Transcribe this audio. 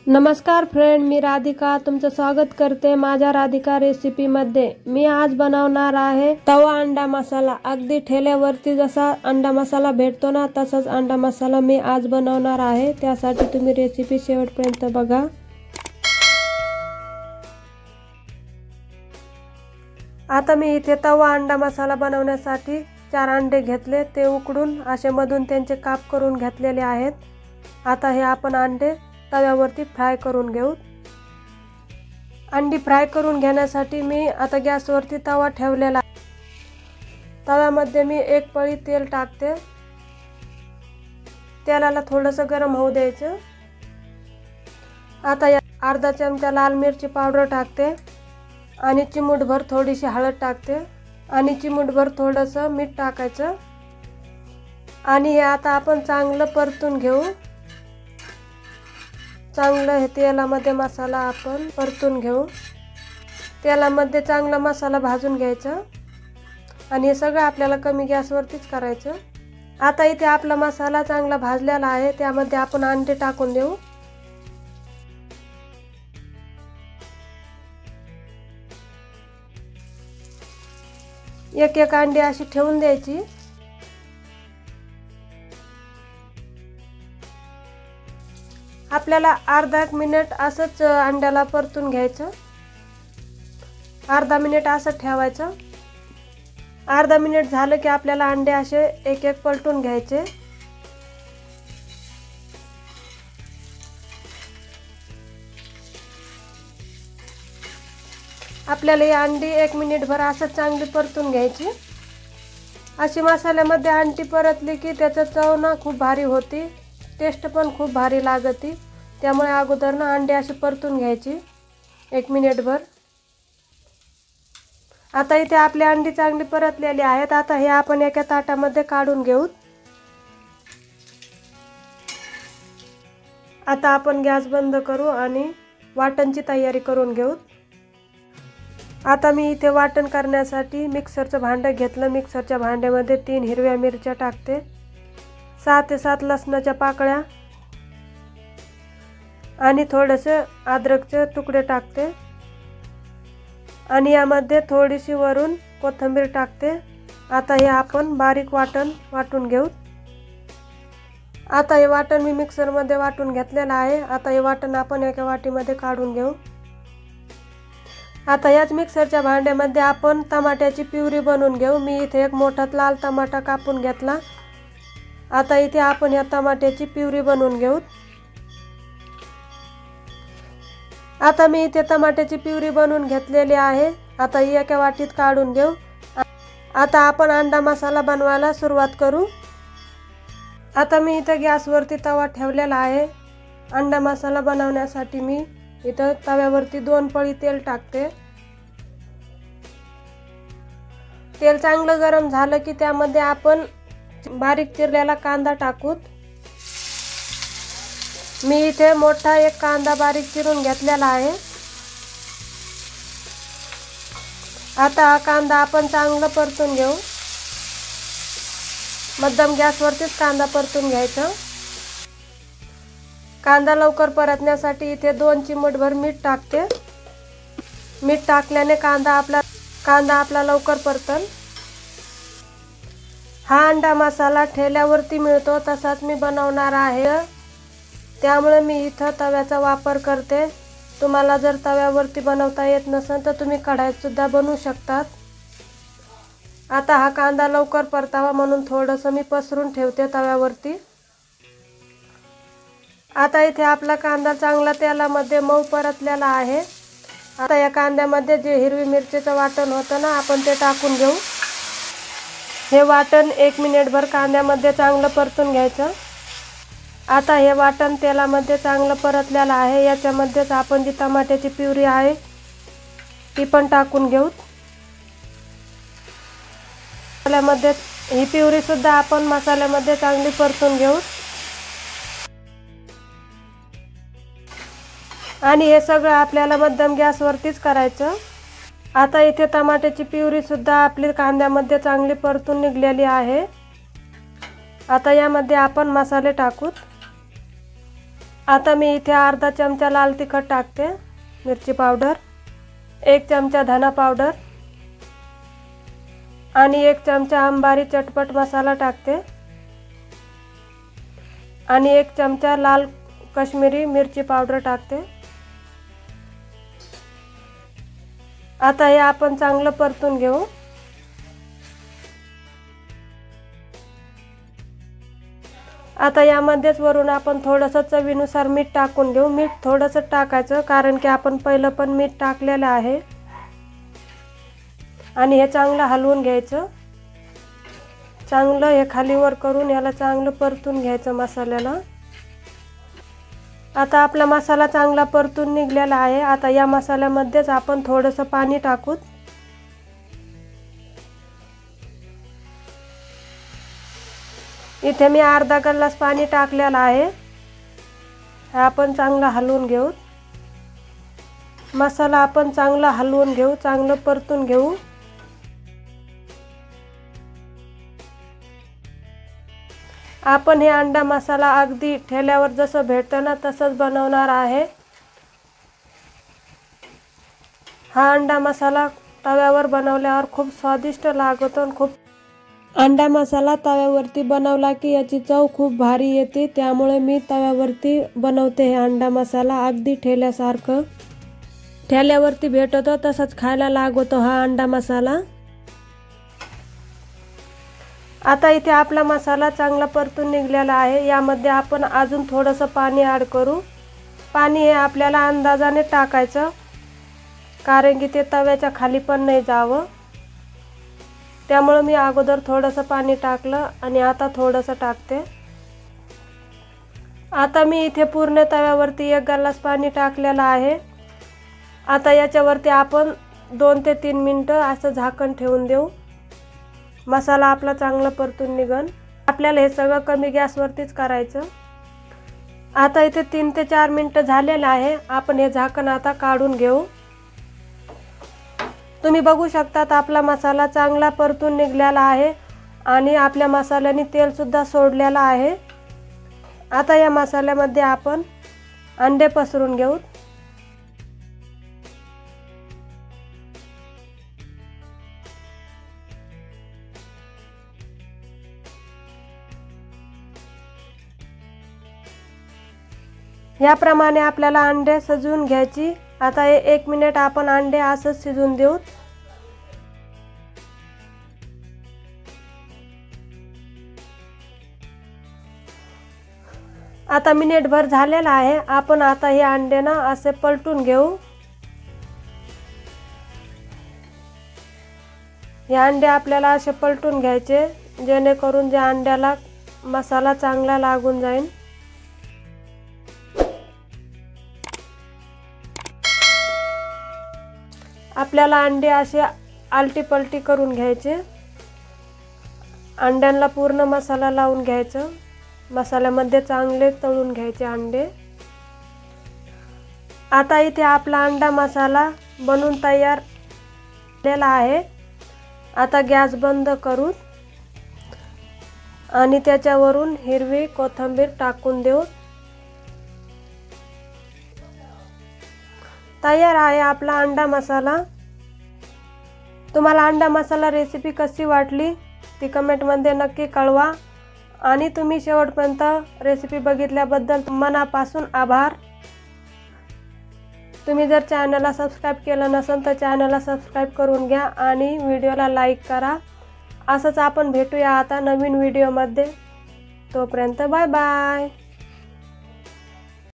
नमस्कार फ्रेंड, मी राधिका तुमचं स्वागत करते माझ्या राधिका रेसिपीमध्ये। मी आज बनवणार आहे तवा अंडा मसाला। अगदी ठेल्यावरती जसा अंडा मसाला भेटतो ना तसाच अंडा मसाला मी आज बनवणार आहे। त्यासाठी तुम्ही रेसिपी शेवटपर्यंत बघा। आता मी इथे तवा अंडा मसाला बनवण्यासाठी 4 अंडे घेतले, ते उकडून असे मधून त्यांचे काप करून घेतलेले आहेत। आता हे आपण अंडे तव्यावरती फ्राय करून घेऊ। अंडी फ्राय करून घेण्यासाठी मी आता गॅसवरती तवा ठेवलेला आहे। तव्यामध्ये मी 1 पळी तेल टाकते। तेलाला थोडंसं गरम होऊ द्यायचं। आता या अर्धा चमचा लाल मिरची पावडर टाकते आणि चिमूटभर थोडीशी हळद टाकते आणि चिमूटभर थोडंसं मीठ टाकायचं आणि हे आता आपण चांगलं परतून घेऊ। चांगलं हे तेलामध्ये मसाला आपण परतून घेऊ। तेलामध्ये चांगला मसाला भाजून घ्यायचा आणि हे सगळं आपल्याला कमी गॅसवरतीच करायचं। आता इथे आपला मसाला चांगला भाजलेला आहे, त्यामध्ये आपण अंडे टाकून देऊ। एक अंडी अशी ठेवून द्यायची। आपल्याला अर्धा मिनिट असंच अंड्याला परतून घ्यायचं। अर्धा मिनिट असं ठेवायचं। अर्धा मिनिट झालं की आपल्याला अंडे असे एक एक पलटून घ्यायचे। आपल्याला ही अंडी 1 मिनिटभर असं चांगली परतून घ्यायची। अशी मसाल्यामध्ये अंडी परतली की त्याची चव ना खूप भारी होती, टेस्ट पण खूप भारी लागते। त्यामुळे अगोदर ना अंडे अशी परतून घ्यायची 1 मिनिटभर। आता इथे आपली अंडी चांगली परतलेली आहेत। आता हे आपण एका ताटामध्ये काढून घेऊ। आता आपण गॅस बंद करू आणि वाटणची तयारी करून घेऊ। आता मी इथे वाटण करण्यासाठी मिक्सरचं भांडं घेतलं। मिक्सरच्या भांड्यामध्ये 3 हिरव्या मिरच्या टाकते, 6 ते 7 लसणाच्या पाकळ्या आणि थोडेसे अद्रकचे तुकडे टाकते आणि यामध्ये थोडीशी वरून कोथिंबीर टाकते। आता हे आपण बारीक वाटून घेऊ। आता हे वाटण मी मिक्सरमध्ये वाटून घेतलेलं आहे। आता हे वाटण आपण एका वाटीमध्ये काढून घेऊ। आता याच मिक्सरच्या भांड्यामध्ये आपण टमाट्याची प्युरी बनवून घेऊ। मी इथे एक मोठा लाल टमाटा कापून घेतला। आता इथे आपण या टमाट्याची प्युरी बनवून घेऊ। आता मी इथे टमाट्याची प्युरी बनवून घेतलेली आहे। आता ही एका वाटीत काढून घेऊ। आता आपण अंडा मसाला बनवायला सुरुवात करू। आता मी इथे गॅसवरती तवा ठेवलेला आहे। अंडा मसाला बनवण्यासाठी मी इथे तव्यावरती 2 पळी तेल टाकते। तेल चांगलं गरम झालं की त्यामध्ये आपण बारीक चिरलेला कांदा टाकू। मी इथे मोठा एक कांदा बारीक चिरून घेतलेला आहे। आता हा कांदा आपण चांगलं परतून घेऊ। मध्यम गॅसवरतीच कांदा परतून घ्यायचा। कांदा लवकर परतण्यासाठी इथे 2 चिमूटभर मीठ टाकते। मीठ टाकल्याने कांदा आपला लवकर परतल। हा अंडा मसाला ठेल्यावरती मिळतो तसाच मी बनवणार आहे, त्यामुळे मी इथं तव्याचा वापर करते। तुम्हाला जर तव्यावरती बनवता येत नसेल तर तुम्ही कढईत सुद्धा बनवू शकतात। आता हा कांदा लवकर परतावा म्हणून थोडंसं मी पसरून ठेवते तव्यावरती। आता इथे आपला कांदा चांगला तेलामध्ये मऊ परतलेला आहे। आता या कांद्यामध्ये जे हिरवी मिरचीचं वाटण होतं ना आपण ते टाकून घेऊ। हे वाटण 1 मिनिटभर कांद्यामध्ये चांगलं परतून घ्यायचं। आता हे वाटण तेलामध्ये चांगलं परतलेलं आहे। याच्यामध्येच आपण जी टमाट्याची प्युरी आहे ती पण टाकून घेऊ। मसाल्यामध्ये ही प्युरी सुद्धा आपण मसाल्यामध्ये चांगली परतून घेऊ आणि हे सगळं आपल्याला मध्यम गॅसवरतीच करायचं। आता इथे टमाट्याची प्युरी सुद्धा आपली कांद्यामध्ये चांगली परतून निघलेली आहे। आता यामध्ये आपण मसाले टाकू। आता मी इथे अर्धा चमचा लाल तिखट टाकते, मिरची पावडर, 1 चमचा धना पावडर आणि 1 चमचा अंबारी चटपट मसाला टाकते आणि 1 चमचा लाल काश्मीरी मिरची पावडर टाकते। आता हे आपण चांगलं परतून घेऊ। आता यामध्येच वरून आपण थोडंसं चवीनुसार मीठ टाकून घेऊ। मीठ थोडंसं टाकायचं कारण की आपण पहिलं पण मीठ टाकलेलं आहे। आणि हे चांगलं हलवून घ्यायचं। चांगलं हे खालीवर करून याला चांगलं परतून घ्यायचं मसाल्याला। आता आपला मसाला चांगला परतून निघलेला आहे। आता या मसाल्यामध्येच आपण थोडंसं पाणी टाकू। इथे मी अर्धा ग्लास पाणी टाकलेलं आहे। हे आपण चांगलं हलवून घेऊ। मसाला आपण चांगला हलवून घेऊ, चांगलं परतून घेऊ। आपण हे अंडा मसाला अगदी ठेल्यावर जसं भेटतं ना तसंच बनवणार आहे। हा अंडा मसाला तव्यावर बनवल्यावर खूप स्वादिष्ट लागतो आणि खूप अंडा मसाला तव्यावरती बनवला की याची चव खूप भारी येते, त्यामुळे मी तव्यावरती बनवते हे अंडा मसाला। अगदी ठेल्यासारखं ठेल्यावरती भेटतो तसंच खायला लागतो हा अंडा मसाला। आता इथे आपला मसाला चांगला परतून निघलेला आहे। यामध्ये आपण अजून थोडंसं पाणी ॲड करू। पाणी हे आपल्याला अंदाजाने टाकायचं कारण की ते तव्याच्या खाली पण नाही जावं, त्यामुळे मी अगोदर थोडंसं पाणी टाकलं आणि आता थोडंसं टाकते। आता मी इथे पूर्ण तव्यावरती 1 ग्लास पाणी टाकलेलं आहे। आता याच्यावरती आपण 2 ते 3 मिनिटं असं झाकण ठेवून देऊ। मसाला आपला चांगला परतून निघन। आपल्याला हे सगळं कमी गॅसवरतीच करायचं। आता इथे 3 ते 4 मिनिटं झालेलं आहे। आपण हे झाकण आता काढून घेऊ। तुम्ही बघू शकता आपला मसाला चांगला परतून निघलेला आहे आणि आपल्या मसाल्याने तेल सुद्धा सोडलेलं आहे। आता या मसाल्यामध्ये आपण अंडे पसरून घेऊ। याप्रमाणे आपल्याला अंडे शिजवून घ्यायची। आता 1 मिनिट आपण अंडे असंच शिजवून देऊ। आता मिनिटभर झालेला आहे। आपण आता हे अंडे ना असे पलटून घेऊ। हे अंडे आपल्याला असे पलटून घ्यायचे जेणेकरून जे अंड्याला मसाला चांगला लागून जाईल। आपल्याला अंडे असे आलटी पलटी करून घ्यायचे। अंड्यांना पूर्ण मसाला लावून घ्यायचं। मसाल्यामध्ये चांगले तळून घ्यायचे अंडे। आता इथे आपला अंडा मसाला बनवून तयार झालेला आहे। आता गॅस बंद करू आणि त्याच्यावरून हिरवी कोथिंबीर टाकून देऊ। तयार आहे आपला अंडा मसाला। तुम्हाला अंडा मसाला रेसिपी कशी वाटली ती कमेंटमध्ये नक्की कळवा आणि तुम्ही शेवटपर्यंत रेसिपी बघितल्याबद्दल मनापासून आभार। तुम्ही जर चॅनलला सबस्क्राइब केलं नसेल तर चॅनलला सबस्क्राइब करून घ्या आणि व्हिडिओला लाईक करा। असंच आपण भेटूया आता नवीन व्हिडिओमध्ये। तोपर्यंत बाय बाय।